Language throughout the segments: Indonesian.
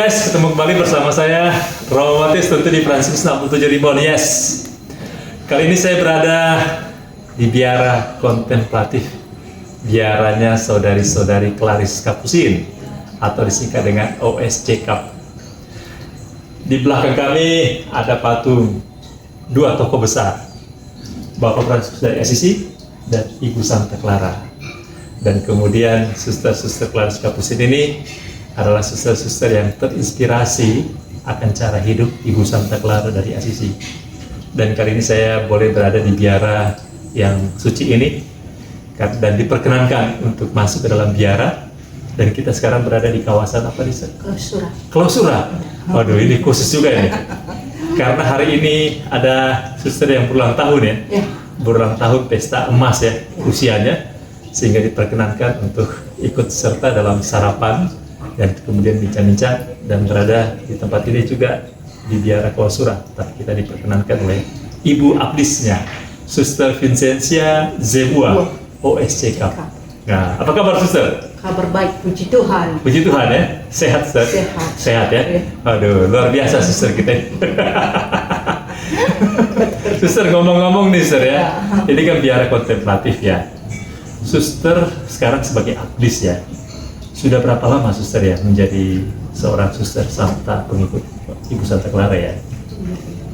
guys, ketemu kembali bersama saya Romo Matis, tentu di Franskus 67 Ribon. Yes, kali ini saya berada di biara kontemplatif, biaranya saudari-saudari Klaris Kapusin atau disingkat dengan OSC Kap. Di belakang kami ada patung dua tokoh besar, Bapak Franskus dari Assisi dan Ibu Santa Clara. Dan kemudian suster-suster Klaris Kapusin ini adalah suster-suster yang terinspirasi akan cara hidup Ibu Santa Clara dari Assisi. Dan kali ini saya boleh berada di biara yang suci ini dan diperkenankan untuk masuk ke dalam biara. Dan kita sekarang berada di kawasan apa di sana? Klausura. Klausura. Waduh, ini khusus juga ini. Karena hari ini ada suster yang berulang tahun ya. Berulang tahun pesta emas ya, usianya. Sehingga diperkenankan untuk ikut serta dalam sarapan dan kemudian bincang-bincang dan berada di tempat ini juga di biara Klausura. Tapi kita diperkenankan oleh Ibu Abdisnya, Suster Vincentia Zebua, OSC Kap. Nah, apa kabar suster? Kabar baik, puji Tuhan. Puji Tuhan ya, sehat suster? Sehat. Sehat ya? Aduh, luar biasa suster kita. Suster, ngomong-ngomong nih suster ya, ini kan biara kontemplatif ya. Suster sekarang sebagai abdis ya. Sudah berapa lama suster ya menjadi seorang suster Santa, pengikut Ibu Santa Clara ya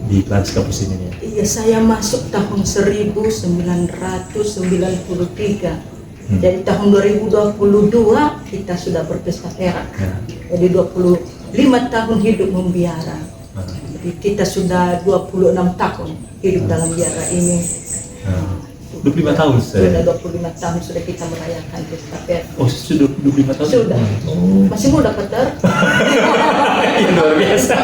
di Klaris Kapusin ini ya? Iya, saya masuk tahun 1993. Jadi tahun 2022 kita sudah berpesta perak. Jadi 25 tahun hidup membiara. Jadi kita sudah 26 tahun hidup dalam biara ini. 25 tahun sudah 25 tahun sudah kita merayakan pesta perak. Oh, sudah 25 tahun? Sudah. Masih muda, Peter. Iya, luar biasa.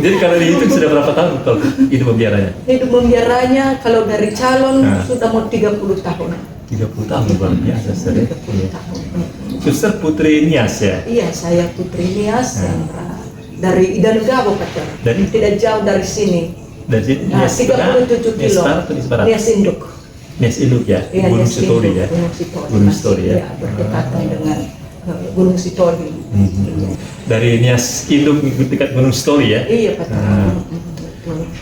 Jadi kalau dihitung sudah berapa tahun kalau hidup membiaranya? Hidup membiaranya kalau dari calon sudah mau 30 tahun. 30 tahun, luar biasa. 30 tahun. Suster Putri Nias ya? Iya, saya Putri Nias yang dari Idanugabo, Peter. Dari? Tidak jauh dari sini. Dari sini? Nah, 37 kilo. Nias Induk. Nias Induk ya? Iya, Gunung Nias Sitori Induk, ya? Gunung Sitori. Gunung Sitori ya? Iya, berdekatan dengan Gunung Sitori. Dari Nias Induk dekat Gunung Sitori ya? Iya, Peter.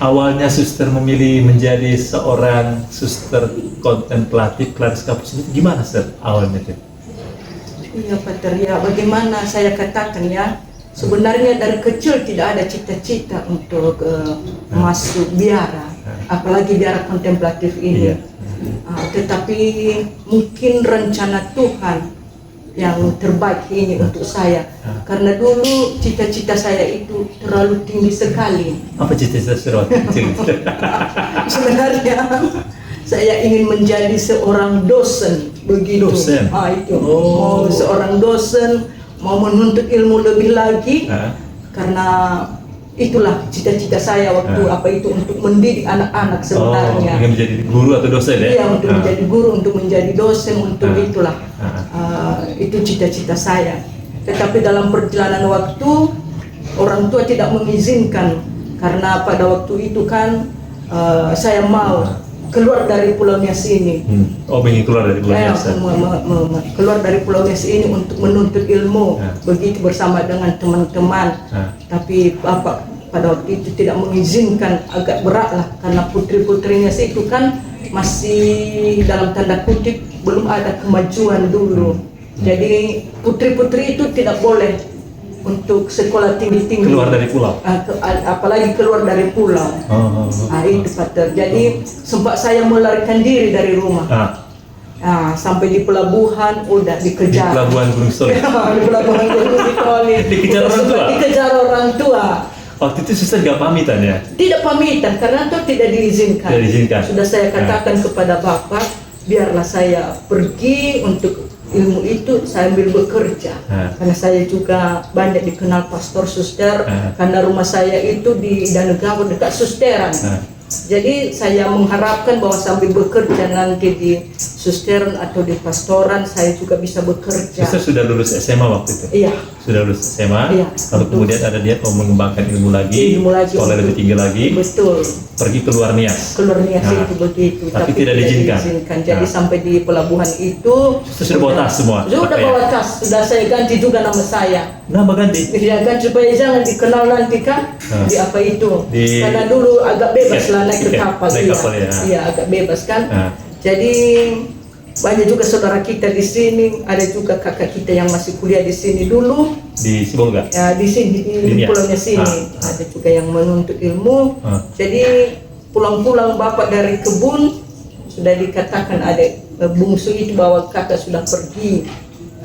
Awalnya suster memilih menjadi seorang suster kontemplatif Klaris Kapusin itu gimana suster awalnya tuh? Iya, Peter, ya bagaimana saya katakan ya, sebenarnya dari kecil tidak ada cita-cita untuk masuk biara, apalagi biara kontemplatif ini. Tetapi mungkin rencana Tuhan yang terbaik ini untuk saya, karena dulu cita-cita saya itu terlalu tinggi sekali. Apa cita-cita suster kecil? Sebenarnya saya ingin menjadi seorang dosen, begitu. Dosen? Itu. Mau seorang dosen, mau menuntut ilmu lebih lagi, karena itulah cita-cita saya waktu apa itu untuk mendidik anak-anak sebenarnya. Ingin menjadi guru atau dosen ya? Iya, untuk menjadi guru, untuk menjadi dosen, untuk itulah. Itu cita-cita saya. Tetapi dalam perjalanan waktu, orang tua tidak mengizinkan, karena pada waktu itu kan saya mau keluar dari Pulau Nias ini. Oh, ingin keluar dari Pulau Nias? Keluar dari Pulau Nias ini untuk menuntut ilmu, begitu bersama dengan teman-teman. Tapi Bapak pada waktu itu tidak mengizinkan, agak berat lah, karena putri-putri Nias itu kan masih dalam tanda kutip belum ada kemajuan dulu. Jadi putri-putri itu tidak boleh untuk sekolah tinggi-tinggi, keluar dari pulau, apalagi keluar dari pulau. Itu Pater. Jadi sempat saya melarikan diri dari rumah. Sampai di pelabuhan udah dikejar. Di pelabuhan Gunung Sitori. Di pelabuhan Gunung Sitori. Dikejar orang tua. Dikejar orang tua. Waktu itu suster gak pamitan ya? Tidak pamitan karena itu tidak diizinkan. Tidak diizinkan. Sudah saya katakan kepada Bapak, biarlah saya pergi untuk ilmu itu sambil bekerja. Karena saya juga banyak dikenal pastor suster, karena rumah saya itu di Danugabo dekat susteran. Jadi saya mengharapkan bahwa sambil bekerja nanti di susteran atau di pastoran saya juga bisa bekerja. Suster sudah lulus SMA waktu itu? Iya. Sudah lulus SMA, Iya, lalu kemudian ada niat mau mengembangkan ilmu lagi, sekolah lebih tinggi lagi, betul, pergi ke luar Nias. keluar Nias Nah, itu begitu, tapi tidak diizinkan. Jadi Nah. sampai di pelabuhan itu Sudah bawa tas semua? sudah Pakaian? bawa tas, sudah saya ganti juga nama saya. Nama ganti? Ya kan supaya jangan dikenal nanti kan di apa itu. Karena dulu agak bebas lah naik ke kapal, naik kapal, ya. Iya agak bebas kan. Nah. Jadi banyak juga saudara kita di sini, ada juga kakak kita yang masih kuliah di sini dulu. Di Sibolga? Ya di sini di Nias. pulaunya sini ada juga yang menuntut ilmu. Jadi pulang-pulang bapak dari kebun sudah dikatakan ada bungsu itu bahwa kakak sudah pergi.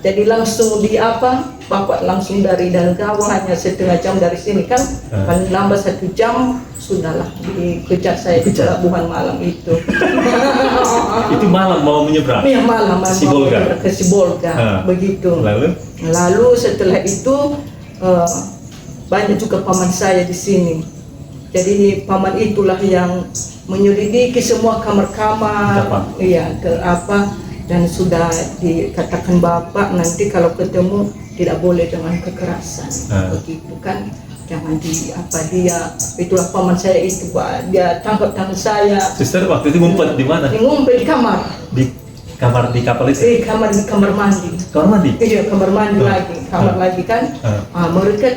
Jadi langsung di apa? Bapak langsung dari Danau hanya setengah jam dari sini kan, paling lambat 1 jam sudahlah dikejar saya di pelabuhan malam itu. Itu malam mau menyeberang? Iya malam Sibolga? ke Sibolga, begitu. Lalu setelah itu banyak juga paman saya di sini. Jadi paman itulah yang menyelidiki semua kamar-kamar, iya ke apa, dan sudah dikatakan bapak nanti kalau ketemu tidak boleh dengan kekerasan, begitu kan. Jangan di apa dia, itulah paman saya itu Pak, dia tangkap tangan saya. Suster waktu itu ngumpet di mana? Ngumpet di kamar. Di kapal itu? Di kamar mandi. Kamar mandi? Iya kamar mandi lagi, kamar lagi kan. Mereka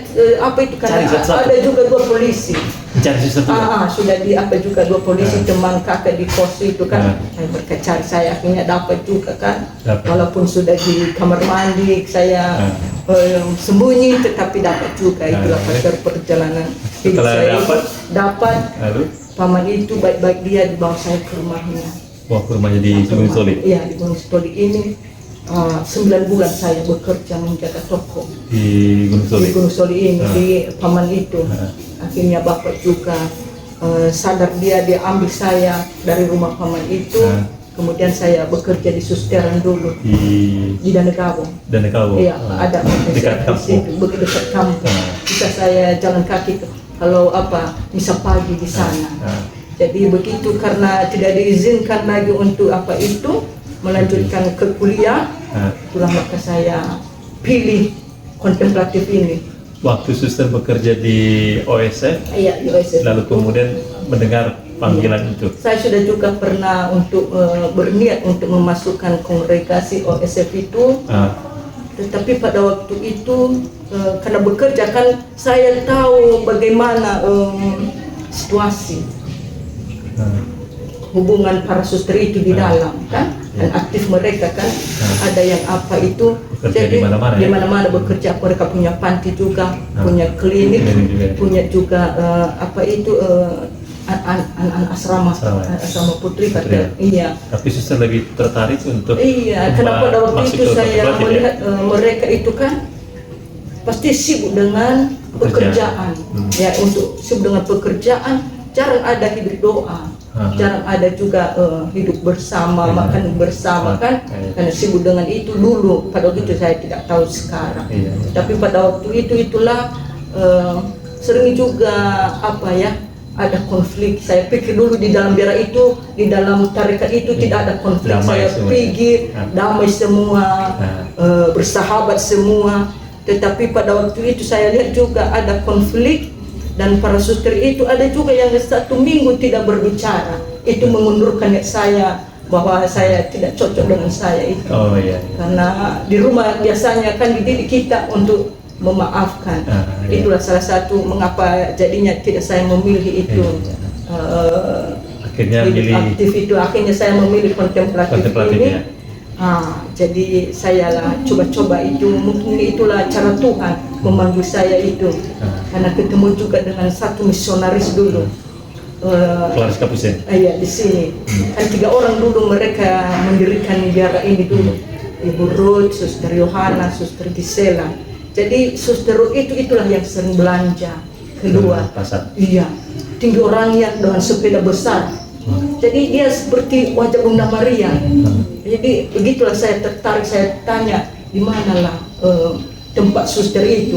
apa itu kan ada juga 2 polisi. Mencari suster juga? Sudah di apa juga 2 polisi teman kakak di kos itu kan. Mereka cari saya akhirnya dapat juga kan. Walaupun sudah di kamar mandi saya sembunyi tetapi dapat juga. Itulah pasar perjalanan hidup saya. Dapat paman itu baik-baik dia dibawa saya ke rumahnya. Wah, ke rumahnya di Gunung Soli? Iya, di Gunung Soli ini 9 bulan saya bekerja menjaga toko di Gunung Soli? Di Gunung Soli ini, di paman itu. Akhirnya bapak juga sadar dia ambil saya dari rumah paman itu. Kemudian saya bekerja di susteran dulu di Danegawang. Iya, ada dekat kampung. Begitu dekat kampung. Bisa saya jalan kaki kalau apa misa pagi di sana. Jadi begitu karena tidak diizinkan lagi untuk apa itu melanjutkan ke kuliah, itulah maka saya pilih kontemplatif ini. Waktu suster bekerja di OSF, iya, di OSF lalu kemudian mendengar panggilan itu. Saya sudah juga pernah untuk berniat untuk memasukkan kongregasi OSF itu, tetapi pada waktu itu karena bekerja kan saya tahu bagaimana situasi. Hubungan para suster itu di dalam kan, dan aktif mereka kan, ada yang apa itu bekerja jadi di mana-mana bekerja. Mereka punya panti juga, punya klinik, punya juga apa itu anak asrama putri kata. Iya. Tapi suster lebih tertarik untuk kenapa pada waktu itu saya melihat mereka itu kan pasti sibuk dengan pekerjaan. Ya, untuk sibuk dengan pekerjaan, jarang ada hidup doa, jarang ada juga hidup bersama, makan bersama kan, karena sibuk dengan itu dulu. Pada waktu itu saya tidak tahu sekarang, tapi pada waktu itulah sering juga apa ya, ada konflik. Saya pikir dulu di dalam biara itu, di dalam tarekat itu tidak ada konflik. Saya pikir damai semua, bersahabat semua. Tetapi pada waktu itu saya lihat juga ada konflik. Dan para suster itu ada juga yang 1 minggu tidak berbicara. Itu mengundurkan niat saya bahwa saya tidak cocok dengan saya itu. Karena di rumah biasanya kan dididik kita untuk memaafkan. Itulah salah satu mengapa jadinya tidak saya memilih itu. Akhirnya milih aktif itu. Akhirnya saya memilih kontemplatif ini. Jadi saya lah coba-coba itu, mungkin itulah cara Tuhan memanggil saya itu. Karena ketemu juga dengan satu misionaris dulu, Clarice Capucin. Iya di sini. Kan 3 orang dulu mereka mendirikan biara ini dulu. Ibu Ruth, Suster Yohana, Suster Gisela. Jadi Suster Ruth itulah yang sering belanja keluar. Iya, tinggi orangnya dengan sepeda besar. Jadi dia seperti wajah Bunda Maria. Jadi begitulah saya tertarik, saya tanya di manalah tempat suster itu.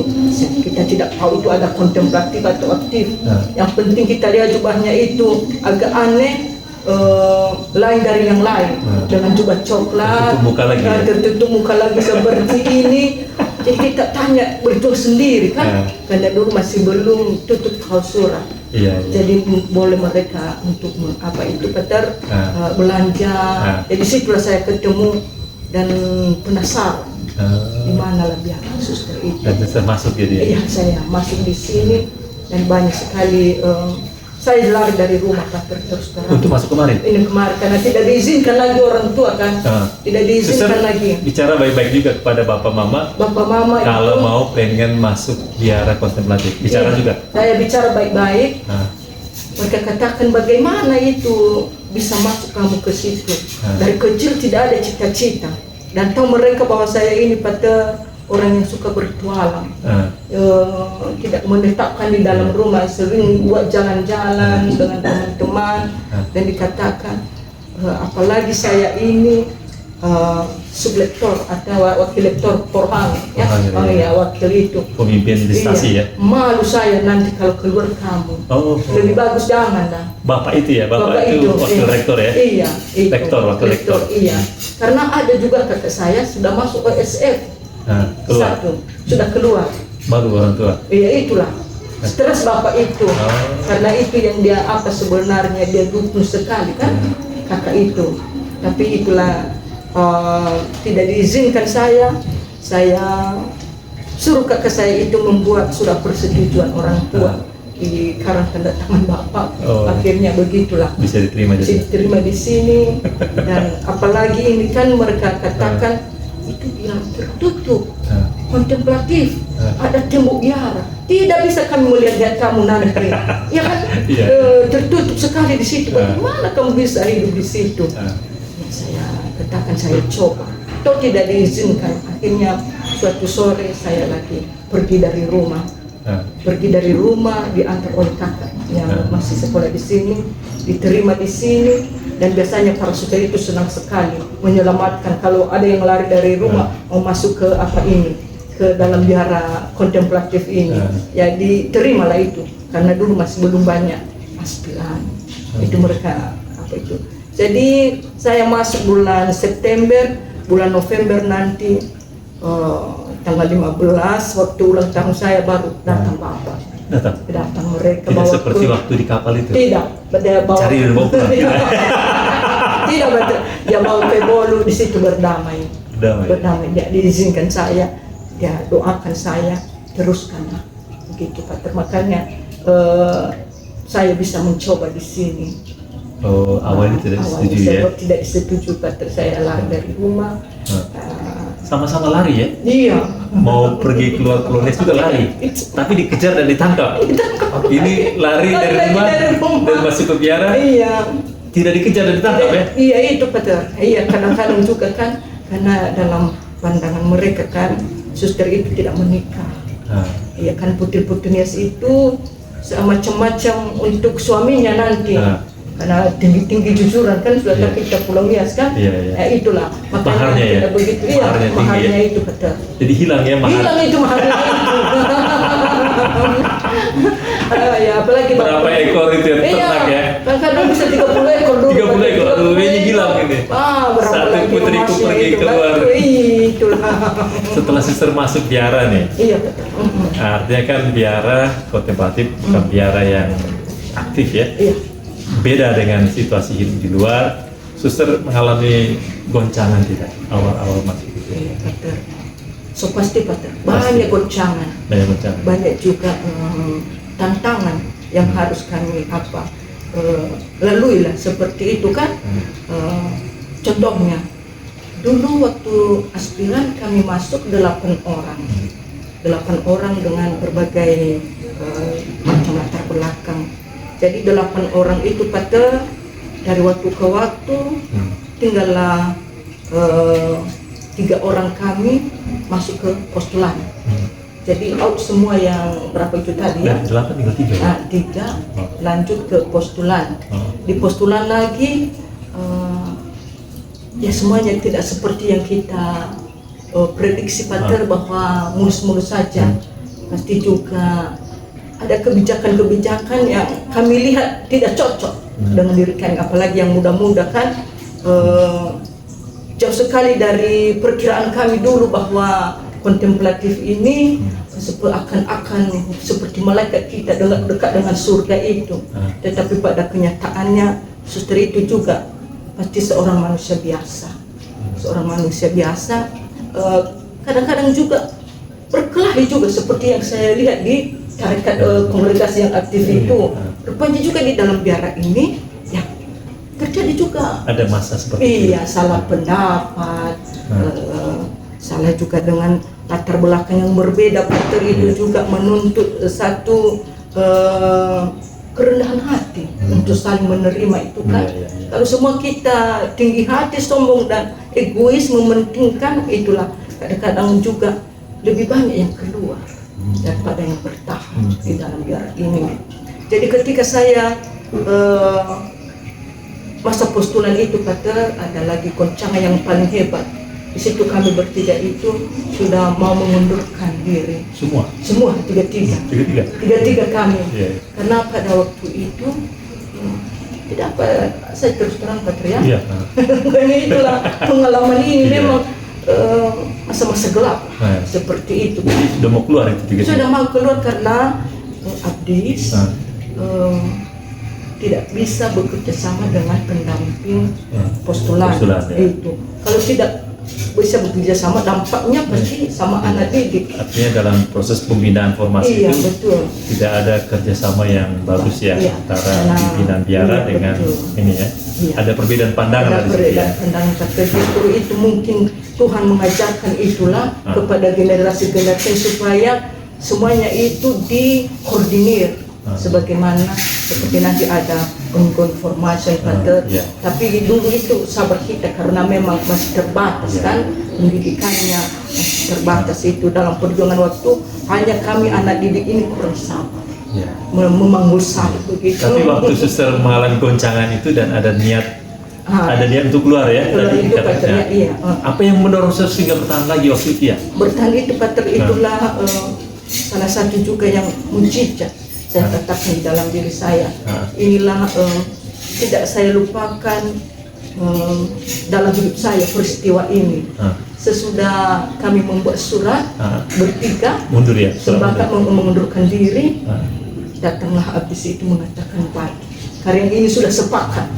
Kita tidak tahu itu ada kontemplatif atau aktif. Yang penting kita lihat jubahnya itu agak aneh, lain dari yang lain, dengan jubah coklat, Tertutup muka lagi, ya? tertutup muka lagi seperti ini. Jadi kita tanya berjual sendiri kan, karena dulu masih belum tutup klausuran. Iya. Jadi boleh mereka untuk apa itu Peter belanja. Jadi situlah saya ketemu dan penasaran di mana lah biara suster itu. Dan bisa masuk jadi ya? Iya, saya masuk di sini dan banyak sekali. Saya lari dari rumah Pater terus terang. Untuk masuk kemarin? Ini kemarin karena tidak diizinkan lagi orang tua kan. Tidak diizinkan lagi. Bicara baik-baik juga kepada bapak mama. Bapak mama kalau itu, mau pengen masuk biara kontemplatif, bicara juga. Saya bicara baik-baik. Mereka katakan bagaimana itu bisa masuk kamu ke situ. Dari kecil tidak ada cita-cita. Dan tahu mereka bahwa saya ini pada orang yang suka bertualang, tidak menetapkan di dalam rumah, sering buat jalan-jalan dengan teman-teman, dan dikatakan apalagi saya ini sublektor atau wakil lektor Porhang, ya, wakil itu pemimpin listasi ya. Malu saya nanti kalau keluar kamu. Lebih bagus jangan lah. Bapak itu ya, bapak itu wakil rektor ya. Iya, itu. Wakil rektor. Iya, karena ada juga kata saya sudah masuk OSF. Keluar. Sudah keluar. Malu orang tua. Iya, itulah stres bapak itu. Karena itu yang dia apa sebenarnya dia dukung sekali kan kakak itu. Tapi itulah tidak diizinkan saya suruh kakak saya itu membuat surat persetujuan orang tua di karang tanda tangan bapak. Akhirnya begitulah bisa diterima di sini. Dan apalagi ini kan mereka katakan itu yang tertutup, kontemplatif, ada tembok biara, tidak bisa kami melihat kamu nanti, ya kan? Tertutup sekali di situ. Bagaimana kamu bisa hidup di situ? Saya katakan saya coba, toh tidak diizinkan. Akhirnya suatu sore saya lagi pergi dari rumah, diantar oleh kakak yang masih sekolah di sini, diterima di sini. Dan biasanya para suster itu senang sekali menyelamatkan kalau ada yang lari dari rumah mau masuk ke apa ini, ke dalam biara kontemplatif ini. Ya diterimalah itu karena dulu masih belum banyak aspiran. Itu mereka apa itu. Jadi saya masuk bulan September, bulan November nanti tanggal 15 waktu ulang tahun saya baru datang bapak. Datang mereka tidak bawa seperti waktu di kapal itu. Tidak, dia bawa cari dan bawa pulang. Tidak betul. Dia bawa ke Bolu di situ berdamai. Dia diizinkan saya, dia doakan saya, teruskanlah begitu Pater. Makanya saya bisa mencoba di sini. Awalnya tidak disetujui ya? Tidak disetujui Pater, saya lari dari rumah. Sama-sama lari ya? Iya. Mau pergi keluar Polonez juga lari, tapi dikejar dan ditangkap. Ini lari dari rumah dan masuk ke biara. Iya. Tidak dikejar dan ditangkap ya? Iya itu Pater. Iya kadang-kadang juga kan karena dalam pandangan mereka kan suster itu tidak menikah. Iya kan putri-putrinya itu macam-macam untuk suaminya nanti. Karena tinggi jujuran kan sudah kita pulang bias kan, itulah makanya tidak begitu maharnya itu betul. Jadi hilang ya mahar. Hilang itu maharnya itu. Ya apalagi berapa ekor itu yang ternak ya? Kadang bisa 30 ekor dulu. 30 ekor, dulunya hilang ini. Satu putriku pergi keluar. Itulah. Setelah suster masuk biara nih. Iya betul. Artinya kan biara kontemplatif bukan biara yang aktif ya. Iya. Beda dengan situasi hidup di luar. Suster mengalami goncangan tidak awal-awal masuk itu? Iya, Pater. So pasti Pater. Banyak goncangan. Banyak juga tantangan yang harus kami lalui lah seperti itu kan. Contohnya dulu waktu aspiran kami masuk 8 orang. 8 orang dengan berbagai macam latar belakang. Jadi 8 orang itu Pater dari waktu ke waktu tinggallah 3 orang kami masuk ke postulan. Jadi out semua yang berapa itu tadi ya? 8 tinggal 3 lanjut ke postulan. Di postulan lagi ya semuanya tidak seperti yang kita prediksi Pater bahwa mulus-mulus saja. Pasti juga ada kebijakan-kebijakan yang kami lihat tidak cocok dengan diri kami, apalagi yang muda-muda kan. Jauh sekali dari perkiraan kami dulu bahwa kontemplatif ini akan seperti malaikat kita dekat dengan surga itu. Tetapi pada kenyataannya suster itu juga pasti seorang manusia biasa. Seorang manusia biasa, kadang-kadang juga berkelahi juga seperti yang saya lihat di tarekat komunikasi yang aktif itu. Rupanya juga di dalam biara ini ya terjadi juga ada masa seperti itu. Iya, salah pendapat, salah juga dengan latar belakang yang berbeda. Pater itu juga menuntut satu kerendahan hati untuk saling menerima itu kan. Kalau semua kita tinggi hati, sombong dan egois mementingkan, itulah kadang-kadang juga lebih banyak yang keluar daripada yang bertahan di dalam biara ini. Jadi ketika saya masa postulan itu, Pater, ada lagi goncangan yang paling hebat. Di situ kami bertiga itu sudah mau mengundurkan diri. Semua tiga kami. Karena pada waktu itu tidak apa, saya terus terang, Pater, ya. Karena itulah pengalaman ini memang masa-masa gelap seperti itu. Sudah mau keluar itu sudah mau keluar karena Abdis tidak bisa bekerja sama dengan pendamping postulan itu. Kalau tidak bisa bekerja sama, dampaknya pasti sama anak didik. Artinya dalam proses pembinaan formasi itu betul. Tidak ada kerjasama yang bagus antara pimpinan biara dengan ini ya. Ada perbedaan pandangan. Pandangan. Justru itu mungkin Tuhan mengajarkan itulah kepada generasi-generasi supaya semuanya itu dikoordinir. Sebagaimana seperti nanti ada konformasi Pater, tapi dulu itu sabar kita karena memang masih terbatas kan pendidikannya, masih terbatas itu dalam perjuangan waktu. Hanya kami anak didik ini kurang sabar, memanggul salib begitu. Tapi waktu suster mengalami goncangan itu dan ada niat untuk keluar ya tadi itu Pater, apa yang mendorong suster sehingga bertahan lagi waktu itu ya? Bertahan itu Pater, itulah salah satu juga yang mujizat saya katakan di dalam diri saya. Inilah tidak saya lupakan dalam hidup saya peristiwa ini. Sesudah kami membuat surat bertiga sepakat mengundurkan diri, datanglah Abdis itu mengatakan, baik, karya ini sudah sepakat,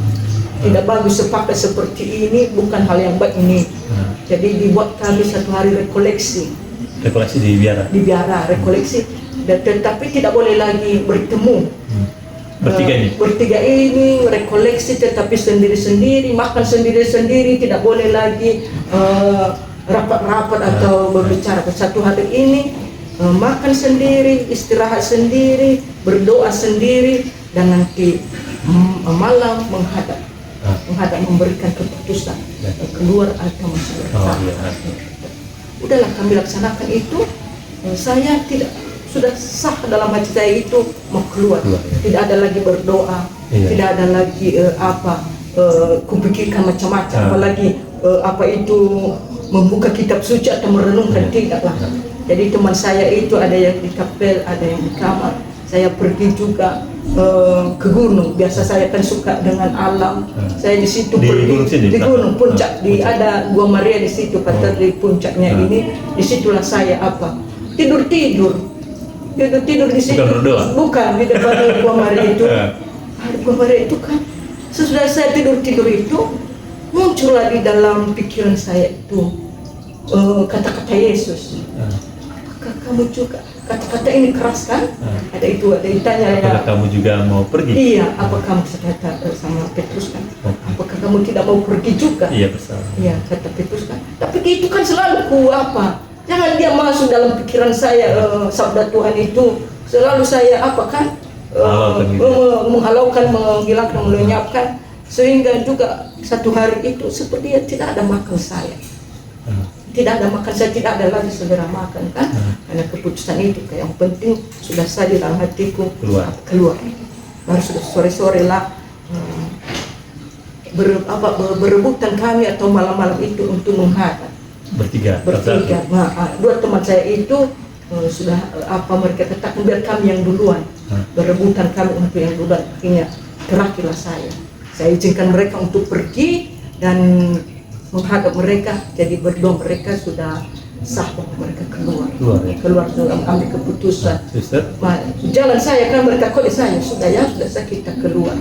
tidak bagus sepakat seperti ini, bukan hal yang baik ini. Jadi dibuat kami satu hari rekoleksi di biara, rekoleksi. Tetapi tidak boleh lagi bertemu bertiga ini rekoleksi, tetapi sendiri-sendiri, makan sendiri-sendiri, tidak boleh lagi rapat-rapat atau berbicara. Satu hari ini makan sendiri, istirahat sendiri, berdoa sendiri, dan nanti malam menghadap memberikan keputusan keluar atau masuk bertahan. Udahlah kami laksanakan itu. Saya sudah sah dalam hati saya itu mau keluar. Tidak ada lagi berdoa, tidak ada lagi kupikirkan macam-macam, apalagi membuka kitab suci atau merenungkan, tidaklah. Jadi teman saya itu ada yang di kapel, ada yang di kamar. Saya pergi juga ke gunung. Biasa saya kan suka dengan alam. Saya di situ di gunung puncak, ada Gua Maria di situ, Pater, di puncaknya ini. Disitulah saya tidur di situ. Bukan di depan Gua Maria itu. Gua Maria itu kan sesudah saya tidur itu muncullah di dalam pikiran saya itu kata-kata Yesus. Apakah kamu juga, kata-kata ini keras kan? Ada ditanya ya. Apakah kamu juga mau pergi? Iya, apa kamu kata sama Petrus kan? Apakah kamu tidak mau pergi juga? Iya, bersama. Iya, kata Petrus kan. Tapi itu kan selalu jangan dia masuk dalam pikiran saya, sabda Tuhan itu selalu saya menghalaukan, menghilangkan, melenyapkan, sehingga juga satu hari itu seperti tidak ada makan saya. Tidak ada makan saya, tidak ada lagi selera makan kan, karena keputusan itu yang penting sudah saya di dalam hatiku keluar. Baru sudah sore-sore lah berebutan kami atau malam-malam itu untuk menghadap bertiga. Dua teman saya itu sudah mereka katakan biar kami yang duluan, berebutan kami untuk yang duluan. Akhirnya terakhirlah saya izinkan mereka untuk pergi dan menghadap mereka. Jadi berdua mereka sudah sah bahwa mereka keluar sudah ambil keputusan. Jalan saya kan mereka kode saya sudah saya kita keluar.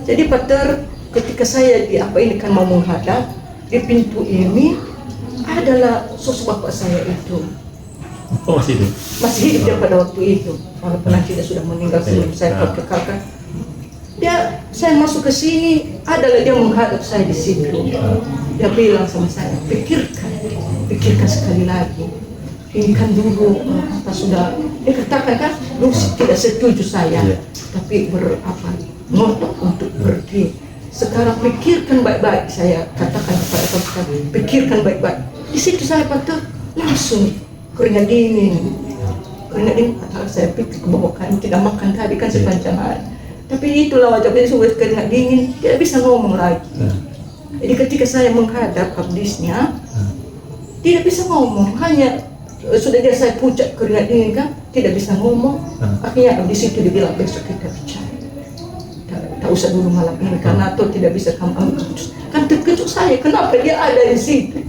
Jadi Pater, ketika saya di apa ini kan mau menghadap di pintu ini adalah sosok bapak saya itu. Oh, masih hidup? Masih hidup dia pada waktu itu, walaupun nanti dia sudah meninggal sebelum saya kekalkan. Saya masuk ke sini, adalah dia menghadap saya di situ. Dia bilang sama saya, pikirkan sekali lagi. Ini kan dulu apa sudah dia katakan kan, dulu tidak setuju saya, tapi ngotot untuk pergi. Sekarang pikirkan baik-baik, saya katakan kepada Pater, pikirkan baik-baik. Di situ saya Pater langsung keringat dingin, padahal saya pikir kebohongan, tidak makan tadi kan sepanjang hari. Tapi itulah wajah dia sudah keringat dingin, tidak bisa ngomong lagi. Jadi ketika saya menghadap abdisnya, tidak bisa ngomong, hanya sudah dia saya pucat keringat dingin kan, tidak bisa ngomong. Akhirnya abdis itu dibilang besok kita bicara. Tak usah dulu malam ini karena atau tidak bisa kamu ambil keputusan. Kan terkejut saya, kenapa dia ada di situ?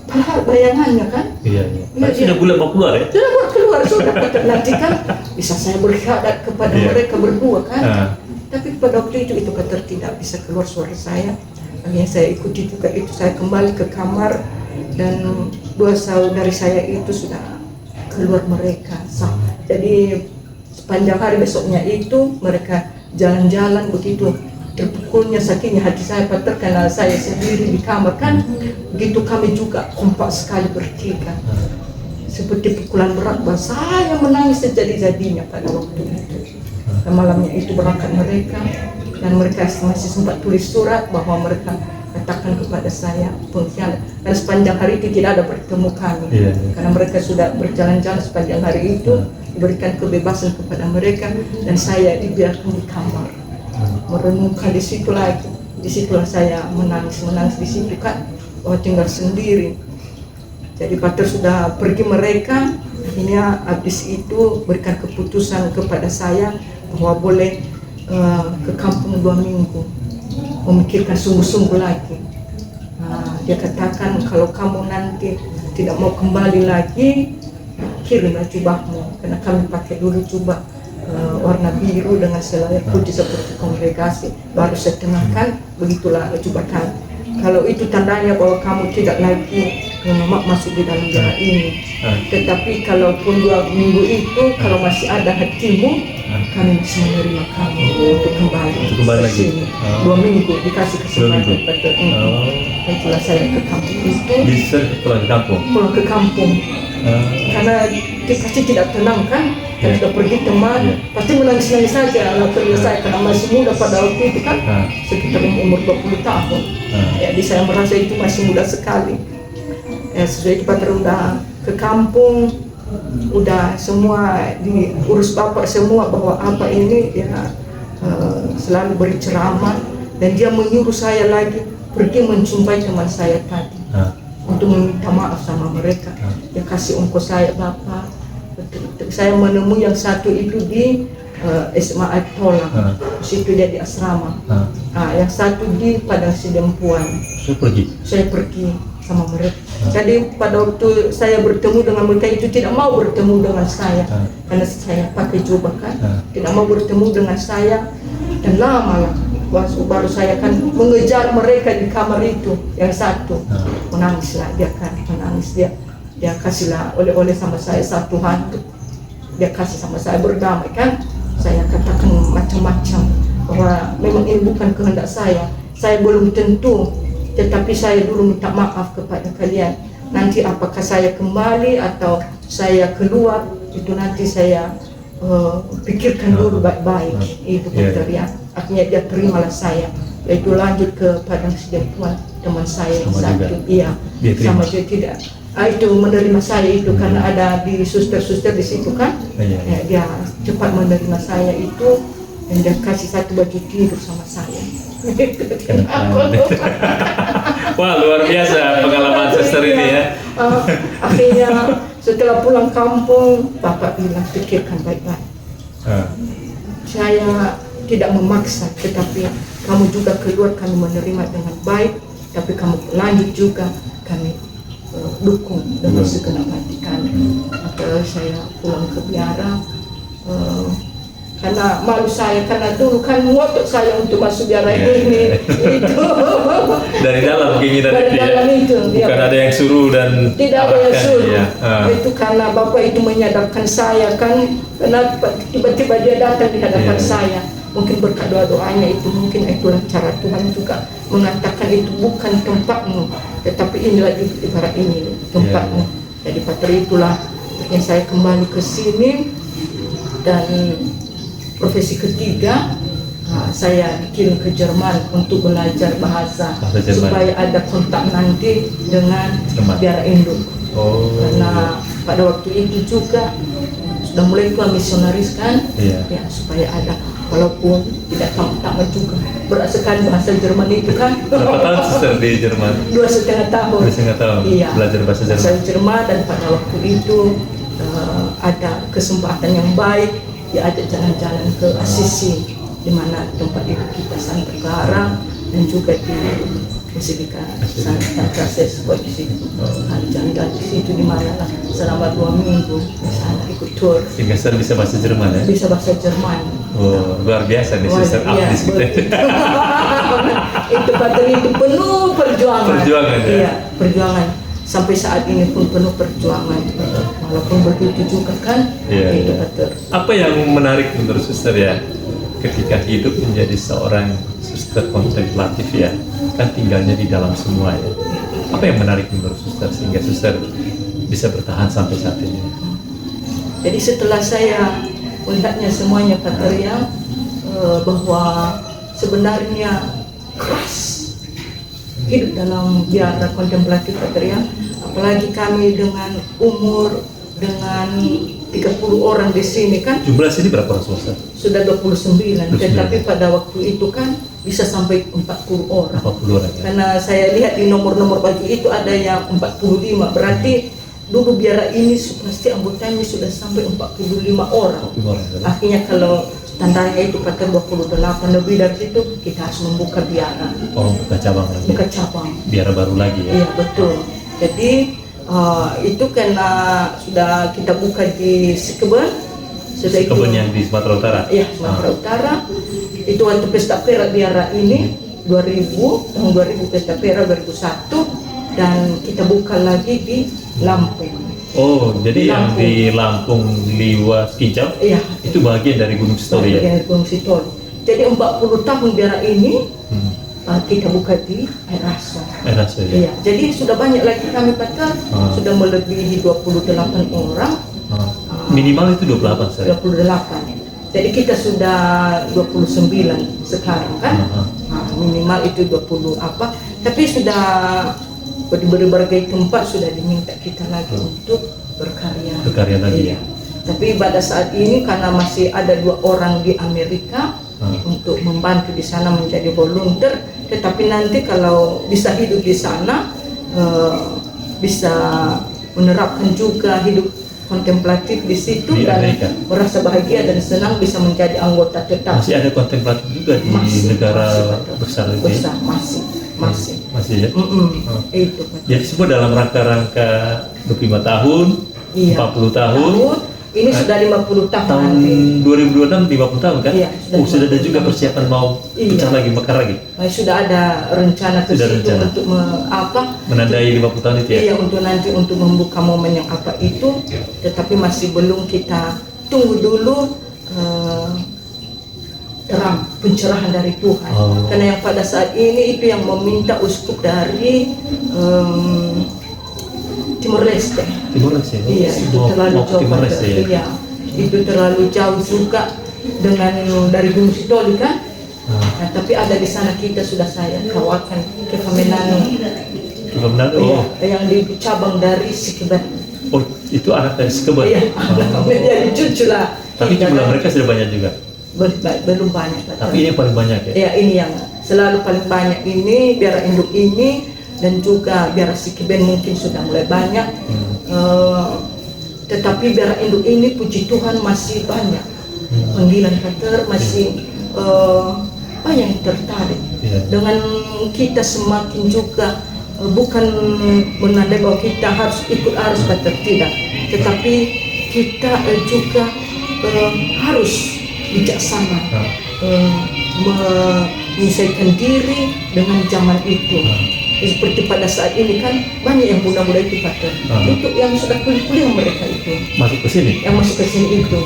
Padahal bayangannya kan? Iya. Sudah bulan mau keluar ya? Sudah keluar, sudah nanti kan bisa saya berhadap kepada mereka berdua kan? Tapi pada waktu itu Pater tidak bisa keluar suara saya. Akhirnya saya ikuti juga itu, saya kembali ke kamar dan dua saudari saya itu sudah keluar mereka. Jadi sepanjang hari besoknya itu mereka jalan-jalan begitu. Terpukulnya sakitnya hati saya Pater karena saya sendiri di kamar kan, begitu kami juga kompak sekali bertiga, seperti pukulan berat bahwa saya menangis sejadi-jadinya pada waktu itu. Dan malamnya itu berangkat mereka dan mereka masih sempat tulis surat bahwa mereka katakan kepada saya pengkhianat, dan sepanjang hari itu tidak ada bertemu kami karena mereka sudah berjalan-jalan sepanjang hari itu, diberikan kebebasan kepada mereka dan saya dibiarkan di kamar merenungkan di situ lagi. Disitulah saya menangis di situ kan, bahwa tinggal sendiri. Jadi Pater sudah pergi mereka, akhirnya habis itu berikan keputusan kepada saya bahwa boleh ke kampung 2 minggu, memikirkan sungguh-sungguh lagi. Dia katakan kalau kamu nanti tidak mau kembali lagi, kirimlah jubahmu, karena kami pakai dulu jubah warna biru dengan selai putih seperti kongregasi, baru setengahkan, begitulah jubah kami. Kalau itu tandanya bahwa kamu tidak lagi masuk di dalam jalan ini. Tetapi kalaupun 2 minggu itu kalau masih ada hatimu, kami masih menerima kamu untuk kembali ke sini. 2 minggu dikasih kesempatan Pater. Itulah saya ke kampung itu. Bisa pulang ke kampung? Pulang ke kampung. Karena dia pasti tidak tenang kan, kalau sudah pergi teman, pasti menangis-nangis saja. Kalau kerja saya karena masih muda pada waktu itu kan, sekitar umur 20 tahun. Jadi saya merasa itu masih muda sekali. Sesudah itu Pater udah ke kampung, udah semua diurus bapak semua bahwa apa ini ya, selalu beri ceramah, dan dia menyuruh saya lagi pergi menjumpai teman saya tadi untuk meminta maaf sama mereka. Dia kasih ongkos saya bapak. Saya menemui yang satu itu di SMA Ayatollah, situ dia di asrama. Yang satu di Padang Sidempuan. Saya pergi sama mereka. Jadi pada waktu saya bertemu dengan mereka itu tidak mau bertemu dengan saya, karena saya pakai jubah kan, tidak mau bertemu dengan saya, dan lama lah. Baru saya kan mengejar mereka di kamar itu, yang satu menangislah dia kan, dia kasihlah oleh-oleh sama saya satu handuk, dia kasih sama saya berdamai kan. Saya katakan macam-macam bahwa memang ini bukan kehendak saya belum tentu, tetapi saya dulu minta maaf kepada kalian. Nanti apakah saya kembali atau saya keluar, itu nanti saya pikirkan dulu baik-baik. Itu Pater ya. Akhirnya dia terimalah saya, yaitu lanjut ke Padang Sidempuan, teman saya yang satu. Iya, sama dia tidak. Itu menerima saya itu karena ada di suster-suster di situ kan. Dia cepat menerima saya itu, dan dia kasih satu baju tidur sama saya. Wah, luar biasa pengalaman suster ini ya. Akhirnya setelah pulang kampung, bapak bilang pikirkan baik-baik. Saya tidak memaksa, tetapi kamu juga keluar kami menerima dengan baik, tapi kamu lanjut juga kami dukung dengan segenap hati kami. Maka saya pulang ke biara karena malu saya, karena dulu kan ngotot saya untuk masuk biara ini itu Dari dalam keinginan dari itu ya. dalam itu Bukan ada yang suruh dan tidak ada yang arahkan, suruh ya. itu karena Bapak itu menyadarkan saya kan, karena tiba-tiba dia datang di hadapan saya, mungkin berkat doa-doanya itu, mungkin itulah cara Tuhan juga mengatakan itu bukan tempatmu, tetapi inilah di barat ini tempatmu. Jadi pada itulah yang saya kembali ke sini, dan profesi ketiga saya dikirim ke Jerman untuk belajar bahasa Jerman, supaya ada kontak nanti dengan biara induk. Karena pada waktu itu juga sudah mulai tua misionaris kan, ya supaya ada, walaupun tidak tamat juga, berat sekali bahasa Jerman itu kan. Berapa tahun suster di Jerman? 2,5 tahun. 2,5 tahun. Iya. Belajar bahasa Jerman. Dan pada waktu itu ada kesempatan yang baik, diajak jalan-jalan ke Assisi, di mana tempat itu kita Santa Clara, dan juga di Basilika Santa Francesco di situ. Jalan-jalan di situ di mana lah selama 2 minggu di sana ikut tour. Sehingga suster bisa bahasa Jerman ya? Bisa bahasa Jerman. Oh, luar biasa nih suster Abdis kita. Itu materi itu penuh perjuangan. Perjuangan ya? Iya, perjuangan. Sampai saat ini pun penuh perjuangan. Walaupun begitu juga kan, itu betul. Apa yang menarik menurut suster ya, ketika hidup menjadi seorang suster kontemplatif ya, kan tinggalnya di dalam semua ya. Apa yang menarik menurut suster sehingga suster bisa bertahan sampai saat ini? Jadi setelah saya melihatnya semuanya Pater yang bahwa sebenarnya keras hidup dalam biara kontemplatif Pater yang, apalagi kami dengan umur dengan 30 orang di sini kan. Jumlah sini berapa orang suster? Sudah 29, tetapi pada waktu itu kan bisa sampai 40 orang. 40 orang ya? Karena saya lihat di nomor-nomor baju itu ada yang 45, berarti dulu biara ini pasti anggotanya sudah sampai 45 orang. Akhirnya kalau standarnya itu Pater 28, lebih dari itu kita harus membuka biara. Oh, buka cabang lagi? Buka cabang. Biara baru lagi ya? Iya, betul. Jadi itu karena sudah kita buka di Sikeben. Sikeben yang di Sumatera Utara? Iya, Sumatera Utara. Itu waktu pesta pera biara ini 2000, tahun 2000 pesta pera 2001, dan kita buka lagi di Lampung. Oh, jadi yang di Lampung, Liwa, Kijang, iya, itu bagian dari Gunung Sitoli ya? Bagian dari Gunung Sitoli. Jadi 40 tahun biara ini kita buka di Air Raso. Ya? Iya, jadi sudah banyak lagi kami Pater, sudah melebihi 28 orang. Minimal itu 28 saya. 28. Jadi kita sudah 29 sekarang kan. Minimal itu 20 apa. Tapi sudah di berbagai tempat sudah diminta kita lagi untuk berkarya. Berkarya lagi. Iya. Tapi pada saat ini karena masih ada 2 orang di Amerika untuk membantu di sana menjadi volunteer, tetapi nanti kalau bisa hidup di sana bisa menerapkan juga hidup kontemplatif di situ di dan Amerika. Merasa bahagia dan senang bisa menjadi anggota tetap. Masih ada kontemplatif juga di negara besar itu? Masih ya? Itu. Jadi semua dalam rangka-rangka 25 tahun, 40 tahun. Ini sudah 50 tahun tahun nanti. 2026 50 tahun kan? Iya, sudah ada juga persiapan mau pecah lagi, mekar lagi? Sudah ada rencana ke situ untuk menandai 50 tahun itu ya? Iya, untuk nanti untuk membuka momen yang apa itu, tetapi masih belum, kita tunggu dulu terang pencerahan dari Tuhan. Karena yang pada saat ini itu yang meminta uskup dari Timor Leste. Iya, itu terlalu jauh. Iya, itu terlalu jauh juga dengan dari Gunung Sitoli kan. Nah, tapi ada di sana kita sudah saya tawarkan ke Kamenano. Iya, yang di cabang dari Sikeben. Oh, itu anak dari Sikeben? Iya, jadi cucu lah. Tapi jumlah mereka sudah banyak juga? Belum banyak. Tapi ini yang paling banyak ya? Iya, ini yang selalu paling banyak ini, biara induk ini. Dan juga biara Sikeben mungkin sudah mulai banyak, tetapi biara induk ini puji Tuhan masih banyak panggilan Pater, masih banyak yang tertarik Iya. dengan kita semakin juga bukan menandai bahwa kita harus ikut arus atau tidak, tetapi kita juga harus bijaksana menyesuaikan diri dengan zaman itu. Seperti pada saat ini kan banyak yang muda-muda itu Pater, itu yang sudah kuliah mereka itu Masuk ke sini. yang masuk ke sini itu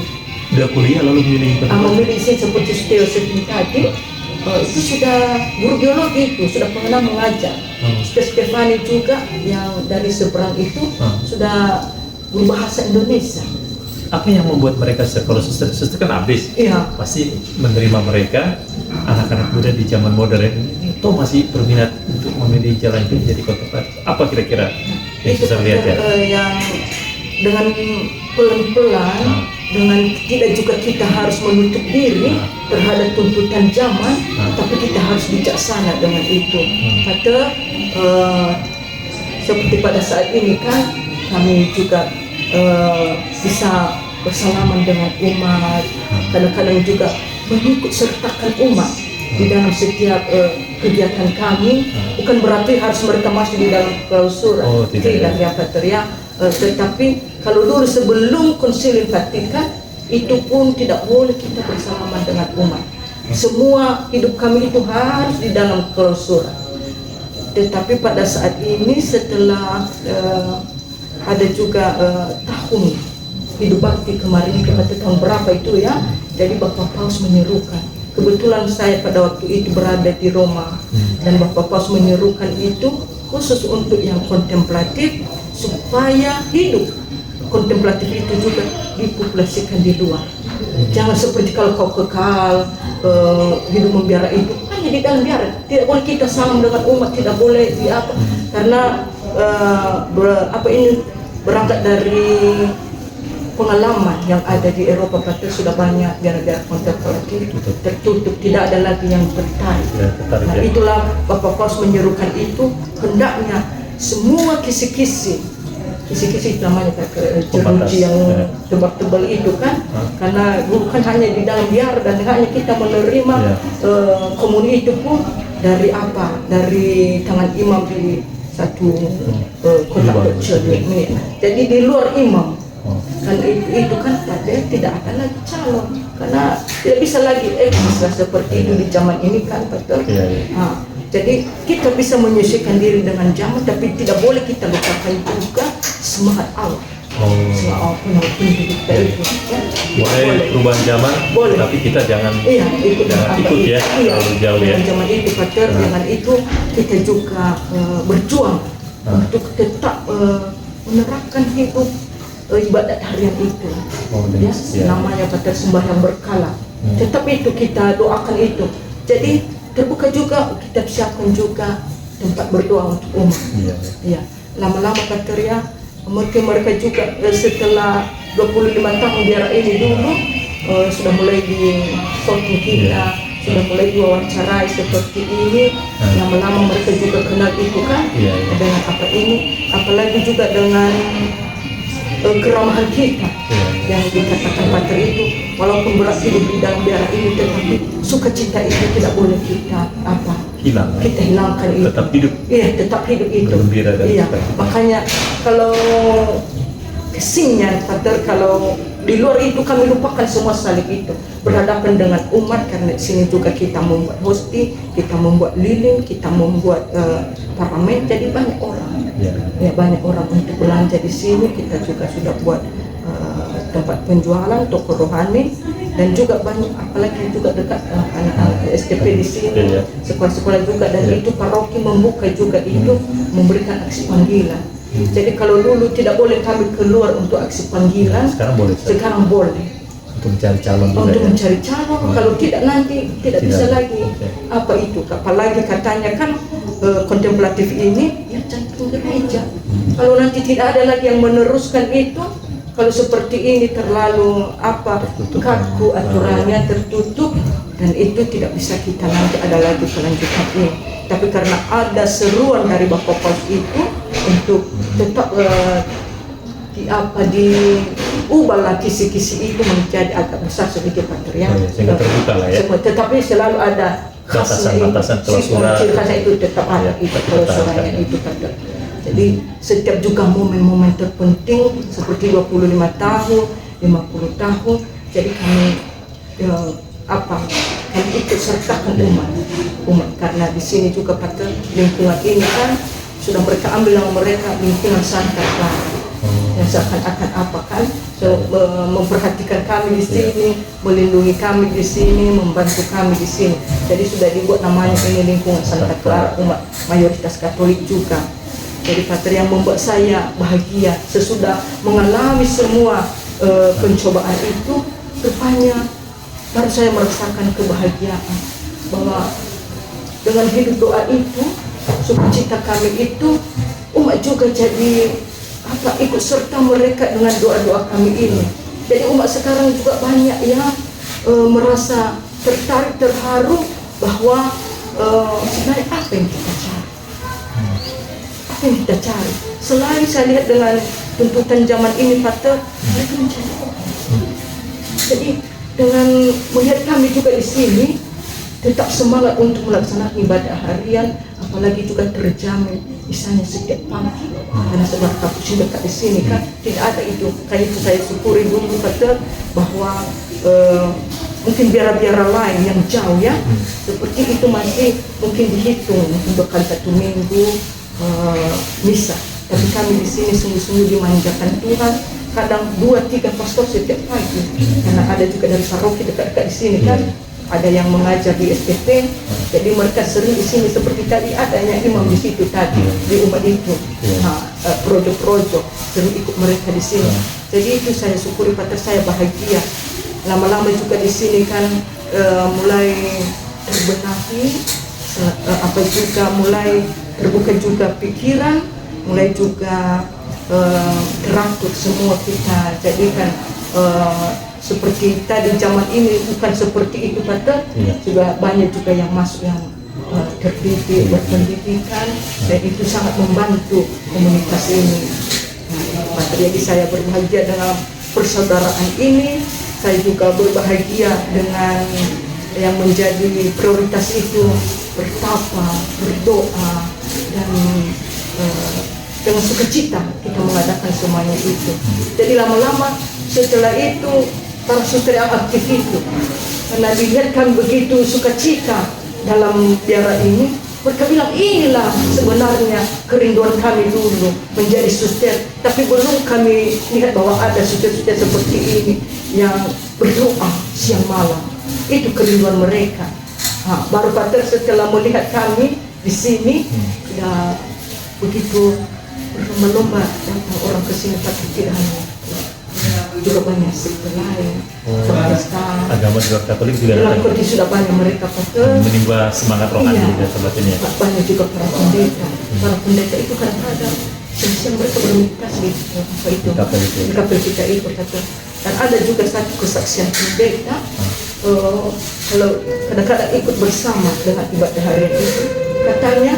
Udah kuliah lalu milih memilih sini seperti Steo tadi. Itu sudah guru biologi itu sudah pernah mengajar. Stefani juga yang dari seberang itu sudah guru bahasa Indonesia. Apa yang membuat mereka kalau suster kan habis? Iya. Pasti menerima mereka anak-anak muda di zaman modern ini toh masih berminat untuk memilih jalan itu menjadi kontemplatif. Apa kira-kira yang Itu bisa lihat ya? yang dengan pelan-pelan, dengan tidak juga kita harus menutup diri terhadap tuntutan zaman, tapi kita harus bijaksana dengan itu. Kata seperti pada saat ini kan kami juga bisa bersalaman dengan umat, kadang-kadang juga mengikut sertakan umat di dalam setiap kegiatan kami. Bukan berarti harus mereka masuk di dalam klausura, tidak ya Pater ya. Tetapi kalau dulu sebelum Konsili Vatikan itu pun tidak boleh kita bersalaman dengan umat. Semua hidup kami itu harus di dalam klausura. Tetapi pada saat ini setelah ada juga tahun hidup bakti kemarin kita tahun berapa itu ya, jadi Bapak Paus menyerukan. Kebetulan saya pada waktu itu berada di Roma dan Bapak Paus menyerukan itu khusus untuk yang kontemplatif supaya hidup kontemplatif itu juga dipopulasikan di luar. Jangan seperti kalau kau kekal hidup membiara itu hanya di dalam biara, tidak boleh kita salam dengan umat, tidak boleh di apa, karena ini berangkat dari pengalaman yang ada di Eropa. Pater sudah banyak biara-biara kontemplatif tertutup, tidak ada lagi yang tertarik. Nah itulah Bapak Paus menyerukan itu, hendaknya semua kisi-kisi namanya jeruji yang tebal-tebal itu kan, karena bukan hanya di dalam biara dan hanya kita menerima komuni itu pun dari tangan imam di satu kota kecil ini. Jadi di luar imam kan itu kan tidak ada lagi calon, karena tidak bisa lagi eksis seperti itu di zaman ini kan Pater. Jadi kita bisa menyesuaikan diri dengan zaman, tapi tidak boleh kita lupakan juga semangat Allah. Semangat penonton kita itu. Boleh perubahan zaman, boleh. Tapi kita jangan ikut ya terlalu jauh ya. Zaman itu Pater, dengan itu kita juga berjuang untuk tetap menerapkan hidup ibadat harian itu. Namanya Pater sembahyang berkala. Tetap itu kita doakan itu. Jadi terbuka juga, kita siapkan juga tempat berdoa untuk umat. Lama-lama Pater ya, mereka juga setelah 25 tahun biara ini dulu sudah mulai di sorting kita, sudah mulai diwawancarai seperti ini. Lama-lama mereka juga kenal itu kan, dengan apa ini, apalagi juga dengan keramahan kita yang dikatakan Pater itu, walaupun berat hidup di dalam biara ini, tetapi sukacita itu tidak boleh kita kita hilangkan itu. Tetap hidup. Iya, tetap hidup itu. Bergembira dan iya. Makanya kalau kesingnya Pater, kalau di luar itu kami lupakan semua salib itu, berhadapan dengan umat, karena di sini juga kita membuat hosti, kita membuat lilin, kita membuat parlemen, jadi banyak orang. Banyak orang untuk belanja di sini. Kita juga sudah buat tempat penjualan, toko rohani, dan juga banyak, apalagi juga dekat anak-anak STP di sini, sekolah-sekolah juga, dan itu paroki membuka juga itu, memberikan aksi panggilan. Jadi kalau dulu tidak boleh kami keluar untuk aksi panggilan, sekarang boleh. Untuk mencari calon. Mencari calon, kalau tidak nanti tidak bisa lagi. Apa itu? Apalagi katanya kan kontemplatif ini ya jantung gereja. Kalau nanti tidak ada lagi yang meneruskan itu, kalau seperti ini terlalu kaku aturannya, tertutup, dan itu tidak bisa kita nanti ada lagi kelanjutan ini. Tapi karena ada seruan dari Bapak Paus itu untuk tetap ubahlah kisi-kisi itu menjadi agak besar sedikit Pater ya. Oh ya, sehingga terbuka lah ya. Tetapi selalu ada Batasan-batasan klausural. ciri khasnya itu tetap ada Ya, itu klausuralnya dipertahankan. itu Pater. Jadi setiap juga momen-momen terpenting seperti 25 tahun, 50 tahun, jadi kami kami ikut sertakan umat karena di sini juga Pater lingkungan ini kan sudah mereka ambil nama mereka lingkungan Santa Clara yang seakan-akan memperhatikan kami di sini, melindungi kami di sini, membantu kami di sini. Jadi sudah dibuat namanya ini lingkungan Santa Clara, umat mayoritas Katolik juga. Jadi Pater yang membuat saya bahagia sesudah mengalami semua pencobaan itu, rupanya baru saya merasakan kebahagiaan bahwa dengan hidup doa itu, sukacita kami itu, umat juga jadi ikut serta mereka dengan doa-doa kami ini. Jadi umat sekarang juga banyak yang merasa tertarik, terharu bahwa sebenarnya apa yang kita cari? Apa yang kita cari? Selain saya lihat dengan tuntutan zaman ini, Pater, mereka mencari apa? Jadi dengan melihat kami juga di sini tetap semangat untuk melaksanakan ibadah harian, apalagi juga terjamin misalnya setiap pagi karena sebab kampus dekat di sini kan tidak ada itu. Kayak itu saya syukuri dulu Pater bahwa mungkin biara-biara lain yang jauh ya seperti itu masih mungkin dihitung mungkin 2 kali 1 minggu misa, tapi kami di sini sungguh-sungguh dimanjakan Tuhan. Kadang 2-3 pastor setiap pagi karena ada juga dari paroki dekat-dekat di sini kan, ada yang mengajar di SPP, jadi mereka sering di sini seperti tadi adanya imam di situ tadi di umat itu, projo-projo sering ikut mereka di sini. Jadi itu saya syukuri Pater, saya bahagia. Lama-lama juga di sini kan mulai terbenahi, juga mulai terbuka juga pikiran, mulai juga teratur semua kita. Jadi kan seperti tadi zaman ini bukan seperti itu Pater, juga banyak juga yang masuk yang terdidik, berpendidikan, dan itu sangat membantu komunitas ini. Pater, jadi saya berbahagia dengan persaudaraan ini. Saya juga berbahagia dengan yang menjadi prioritas itu bertapa, berdoa, dan dengan sukacita kita mengadakan semuanya itu. Jadi lama-lama setelah itu para suster yang aktif itu, karena dilihat kami begitu sukacita dalam biara ini, mereka bilang inilah sebenarnya kerinduan kami dulu menjadi suster, tapi belum kami lihat bahwa ada suster-suster seperti ini yang berdoa siang malam. Itu kerinduan mereka. Baru Pater setelah melihat kami di sini sudah begitu berlomba-lomba datang orang ke sini, Pater, tidak hanya juga banyak sekte lain, Protestan, agama di luar Katolik juga dalam datang. kondisi sudah banyak mereka Pater. Menimba semangat rohani Iya. di tempat ini. Banyak juga para pendeta. Para pendeta itu kadang-kadang siang-siang mereka bermeditasi di kapel kita itu Pater. Dan ada juga satu kesaksian pendeta, kalau kadang-kadang ikut bersama dengan ibadah harian itu, katanya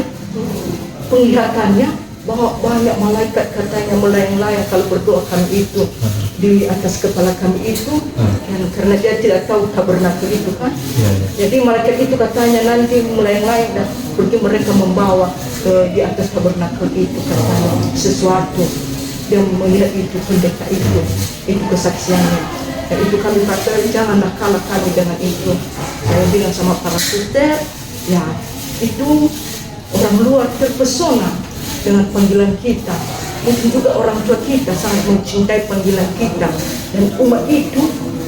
penglihatannya bahwa banyak malaikat katanya melayang-layang kalau berdoa kami itu di atas kepala kami itu, dan karena dia tidak tahu tabernakel itu kan, jadi malaikat itu katanya nanti melayang-layang dan pergi mereka membawa di atas tabernakel itu katanya sesuatu. Dia melihat itu pendeta itu kesaksiannya. Dan itu kami Pater, janganlah kalah kami dengan itu. Saya bilang sama para suster, ya itu orang luar terpesona dengan panggilan kita. Mungkin juga orang tua kita sangat mencintai panggilan kita. Dan umat itu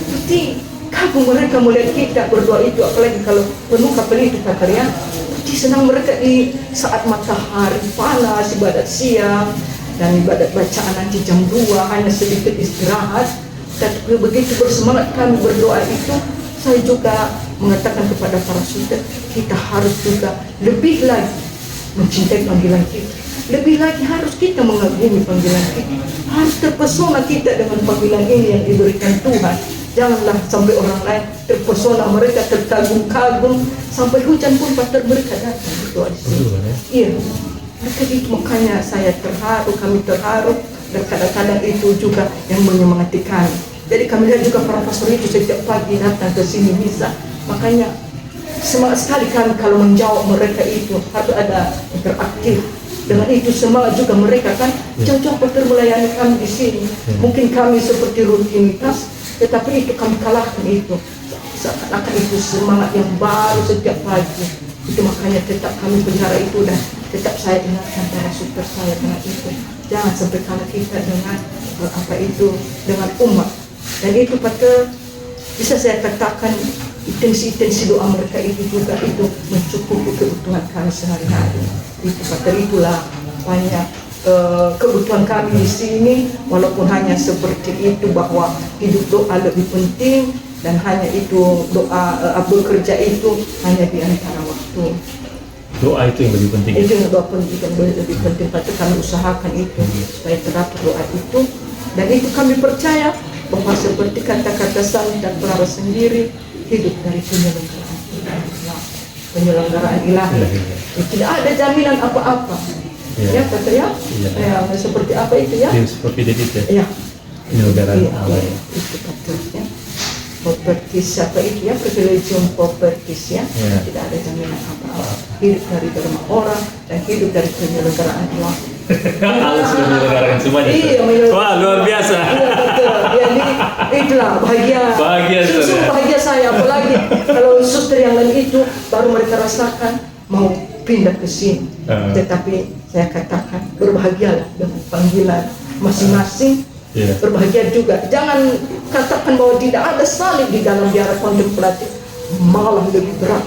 pasti kagum mereka melihat kita berdoa itu, apalagi kalau penuh kapel itu Pater ya. Pasti senang mereka di saat matahari panas, ibadat siang, dan ibadat bacaan nanti jam 2 hanya sedikit istirahat. Tapi begitu bersemangat kami berdoa itu, saya juga mengatakan kepada para suster, kita harus juga lebih lagi mencintai panggilan kita, lebih lagi harus kita mengagumi panggilan kita, harus terpesona kita dengan panggilan ini yang diberikan Tuhan. Janganlah sampai orang lain terpesona, mereka terkagum-kagum sampai hujan pun Pater mereka datang berdoa di sini. Iya, mereka itu makanya saya terharu, kami terharu dan kadang-kadang itu juga yang menyemangati kami. Jadi kami lihat juga para pastor itu setiap pagi datang ke sini misa. Makanya semangat sekali kami kalau menjawab mereka itu, harus ada interaktif. Dengan itu semangat juga mereka kan jauh-jauh betul melayani kami di sini. Mungkin kami seperti rutinitas, tetapi itu kami kalahkan itu. Seakan-akan itu semangat yang baru setiap pagi. Itu makanya tetap kami pelihara itu, dan tetap saya ingatkan para super saya dengan itu. Jangan sampai kalah kita dengan dengan umat. Dan itu pada bisa saya katakan intensi doa mereka itu juga itu mencukupi kebutuhan kami sehari-hari. Itu pada itulah banyak kebutuhan kami di sini, walaupun hanya seperti itu bahwa hidup doa lebih penting, dan hanya itu doa bekerja itu hanya di antara waktu. Doa itu yang lebih penting. Itu yang doa penting, lebih penting. Pada kami usahakan itu supaya teratur doa itu, dan itu kami percaya bahwa seperti kata-kata Santa Clara sendiri, hidup dari penyelenggaraan ilahi. Tidak ada jaminan apa-apa. Ya, kata ya. Seperti apa itu ya? Seperti David ya. Penyelenggaraan Allah. Itu katanya. Propertis apa itu ya? Privilegium propertis ya. Tidak ada jaminan apa-apa. Hidup dari dharma orang dan hidup dari penyelenggaraan ilahi. Allah sudah menyelenggarakan semuanya. Wah, luar biasa. Iya, betul. Jadi itulah bahagia saya, apalagi kalau suster yang lain itu baru mereka rasakan mau pindah ke sini. Tetapi saya katakan berbahagialah dengan panggilan masing-masing. Berbahagia juga. Jangan katakan bahwa tidak ada salib di dalam biara kontemplatif, malah lebih berat.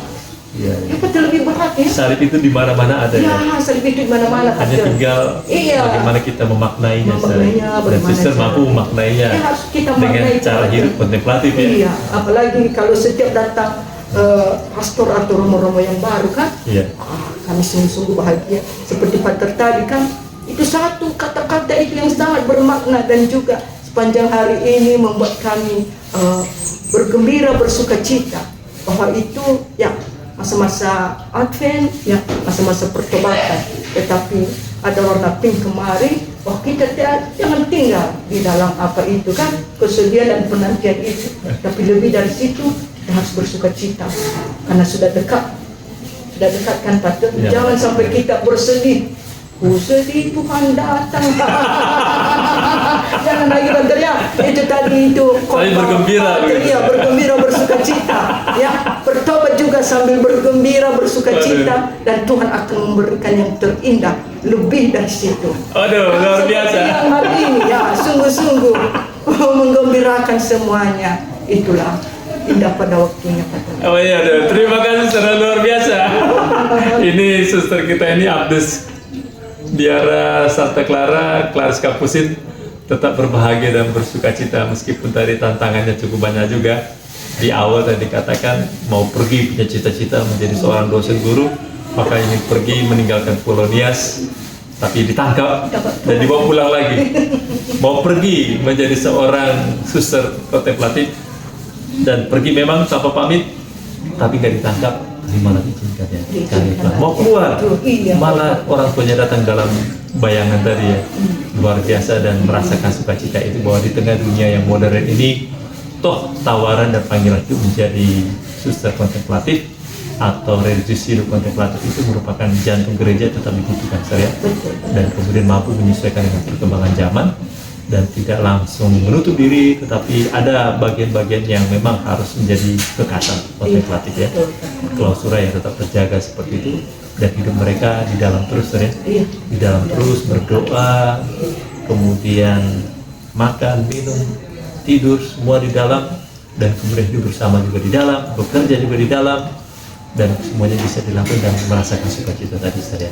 Lebih berat ya. Salib itu di mana-mana ada ya. Salib itu di mana-mana. Hanya tinggal bagaimana kita memaknainya. Dan suster mampu memaknainya dengan cara hidup kontemplatif ya. Iya, apalagi kalau setiap datang pastor atau romo-romo yang baru kan. Kami sungguh-sungguh bahagia. Seperti Pater tadi kan, itu satu kata-kata itu yang sangat bermakna, dan juga sepanjang hari ini membuat kami bergembira, bersuka cita bahwa itu ya masa-masa Advent, ya masa-masa pertobatan. Tetapi ada warna pink kemarin, kita jangan tinggal di dalam kesedihan dan penantian itu. Tapi lebih dari situ, kita harus bersuka cita karena sudah dekat kan Pak. Jangan sampai kita bersedih. Sedih Tuhan datang. Jangan lagi berteriak. Itu tadi itu. Tapi bergembira. Bergembira, bersuka cita. Ya, bertobat juga sambil bergembira, bersuka cita, dan Tuhan akan memberikan yang terindah lebih dari situ. Aduh, luar biasa. Yang hari ini ya, sungguh-sungguh menggembirakan semuanya. Itulah indah pada waktunya. Oh iya, terima kasih, sudah luar biasa. Ini suster kita ini Abdus Biara Santa Clara, Claris Kapusin, tetap berbahagia dan bersuka cita meskipun tadi tantangannya cukup banyak juga. Di awal tadi dikatakan mau pergi punya cita-cita menjadi seorang dosen guru, maka ingin pergi meninggalkan Polonias, tapi ditangkap dan dibawa pulang lagi. Mau pergi menjadi seorang suster kontemplatif dan pergi memang tanpa pamit, tapi nggak ditangkap. Malah diizinkan ya. Mau keluar, malah orang tuanya datang dalam bayangan tadi ya. Luar biasa, dan merasakan sukacita itu bahwa di tengah dunia yang modern ini, toh tawaran dan panggilan itu menjadi suster kontemplatif atau religius hidup kontemplatif itu merupakan jantung gereja, tetap dibutuhkan saya. Dan kemudian mampu menyesuaikan dengan perkembangan zaman dan tidak langsung menutup diri, tetapi ada bagian-bagian yang memang harus menjadi kekasar kontemplatif ya. Klausura yang tetap terjaga seperti itu, dan hidup mereka di dalam terus ya. Di dalam terus berdoa, kemudian makan, minum, tidur semua di dalam, dan kemudian hidup bersama juga di dalam, bekerja juga di dalam, dan semuanya bisa dilakukan dan merasakan sukacita tadi, Suster ya.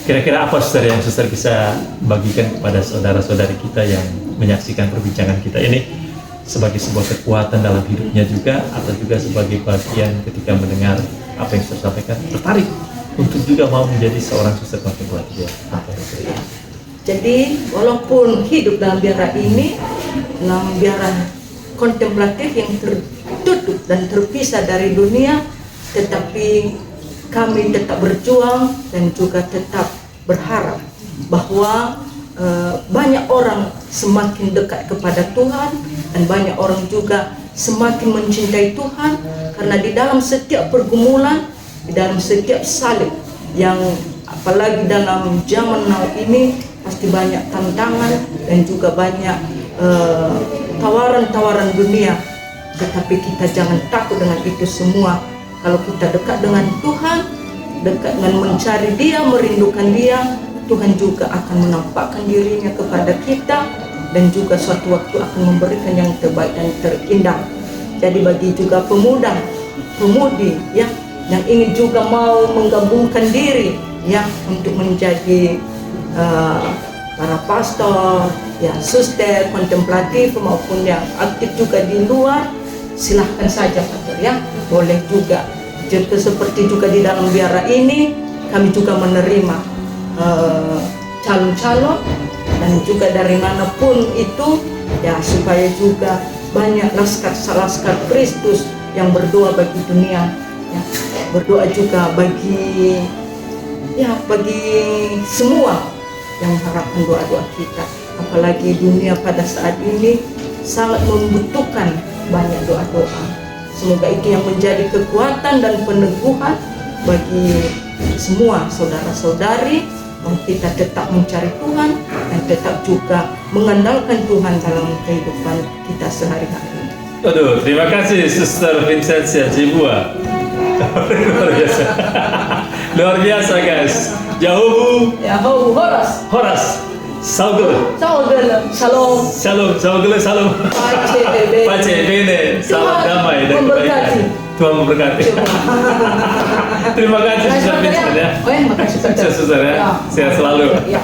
Kira-kira apa, Suster, yang Suster bisa bagikan kepada saudara-saudari kita yang menyaksikan perbincangan kita ini sebagai sebuah kekuatan dalam hidupnya juga, atau juga sebagai bagian ketika mendengar apa yang Suster sampaikan, tertarik untuk juga mau menjadi seorang suster kontemplatif ya? Jadi walaupun hidup dalam biara ini, dalam biara kontemplatif yang tertutup dan terpisah dari dunia, tetapi kami tetap berjuang dan juga tetap berharap bahwa banyak orang semakin dekat kepada Tuhan, dan banyak orang juga semakin mencintai Tuhan, karena di dalam setiap pergumulan, di dalam setiap salib, yang apalagi dalam zaman now ini pasti banyak tantangan dan juga banyak tawaran-tawaran dunia, tetapi kita jangan takut dengan itu semua. Kalau kita dekat dengan Tuhan, dekat dengan mencari Dia, merindukan Dia, Tuhan juga akan menampakkan dirinya kepada kita, dan juga suatu waktu akan memberikan yang terbaik dan terindah. Jadi bagi juga pemuda, pemudi ya, yang ingin juga mau menggabungkan diri ya untuk menjadi para pastor, ya suster, kontemplatif maupun yang aktif juga di luar, silahkan saja Pastor ya, boleh juga. Jadi seperti juga di dalam biara ini kami juga menerima calon-calon, dan juga dari manapun itu ya, supaya juga banyak laskar Kristus yang berdoa bagi dunia ya, berdoa juga bagi semua yang mengharapkan doa-doa kita, apalagi dunia pada saat ini sangat membutuhkan banyak doa-doa. Semoga itu yang menjadi kekuatan dan peneguhan bagi semua saudara-saudari, bahwa kita tetap mencari Tuhan dan tetap juga mengandalkan Tuhan dalam kehidupan kita sehari-hari. Aduh, terima kasih Suster Vincentia Cibua. Luar biasa. Luar biasa guys. Yahubu Horas. Saugele. Shalom. Saugele, salam. Pace bene. Salam damai dan kebaikan. Tuhan memberkati. Terima kasih Suster Vincent ya. Oh ya, makasih Suster. Sukses Suster ya. Sehat selalu. Ya.